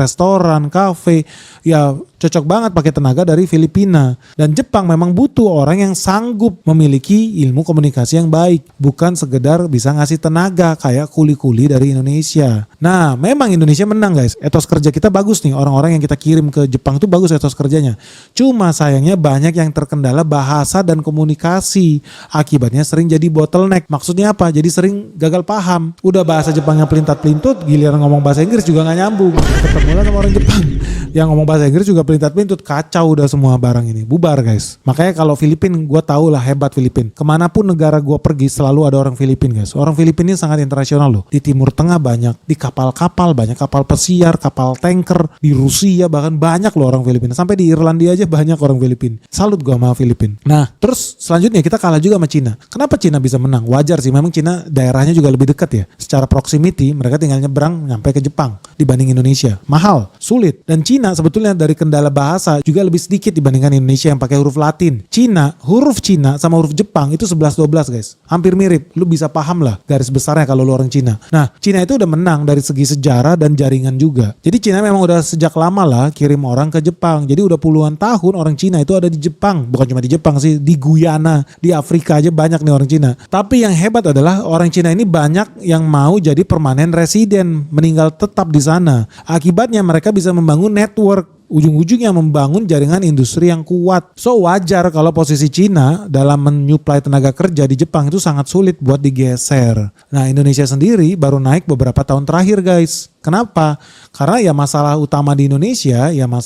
restoran, kafe, ya cocok banget pakai tenaga dari Filipina. Dan Jepang memang butuh orang yang sanggup memiliki ilmu komunikasi yang baik, bukan sekedar bisa ngasih tenaga kayak kuli-kuli dari Indonesia. Nah, memang Indonesia menang guys. Etos kerja kita bagus nih, orang-orang yang kita kirim ke Jepang itu bagus etos kerjanya. Cuma sayangnya banyak yang terkendala bahasa dan komunikasi. Akibatnya sering jadi bottleneck. Maksudnya apa? Jadi sering gagal paham. Udah bahasa Jepangnya pelintat-pelintut, giliran ngomong bahasa Inggris juga gak nyambung. Ketemu lah sama orang Jepang yang ngomong bahasa Inggris juga pelintat-pelintut, kacau udah semua barang ini, bubar guys. Makanya kalau Filipina, gue tau lah hebat Filipina. Kemanapun negara gue pergi selalu ada orang Filipina guys. Orang Filipina ini sangat internasional loh. Di Timur Tengah banyak, di kapal-kapal banyak, kapal pesiar, kapal tanker, di Rusia bahkan banyak loh orang Filipina. Sampai di Irlandia aja banyak orang Filipina. Salut gue sama Filipina. Nah terus selanjutnya kita kalah juga sama Cina. Kenapa Cina bisa menang? Wajar sih, memang Cina daerahnya juga lebih dekat ya. Secara proximity mereka tinggal nyebrang nyampe ke Jepang dibanding Indonesia. Mahal, sulit. Dan Cina sebetulnya dari kendala bahasa juga lebih sedikit dibandingkan Indonesia yang pakai huruf Latin. Huruf Cina sama huruf Jepang itu 11-12 guys. Hampir mirip. Lu bisa paham lah garis besarnya kalau lu orang Cina. Nah, Cina itu udah menang dari segi sejarah dan jaringan juga. Jadi Cina memang udah sejak lama lah kirim orang ke Jepang. Jadi udah puluhan tahun orang Cina itu ada di Jepang. Bukan cuma di Jepang sih, di Guyana, di Afrika aja banyak nih orang Cina. Tapi yang hebat adalah orang Cina ini banyak yang mau jadi permanen resident, meninggal tetap di sana. Akibatnya mereka bisa membangun network, ujung-ujungnya membangun jaringan industri yang kuat. So wajar kalau posisi Cina dalam menyuplai tenaga kerja di Jepang itu sangat sulit buat digeser. Nah Indonesia sendiri baru naik beberapa tahun terakhir guys. Kenapa? Karena ya masalah utama di Indonesia ya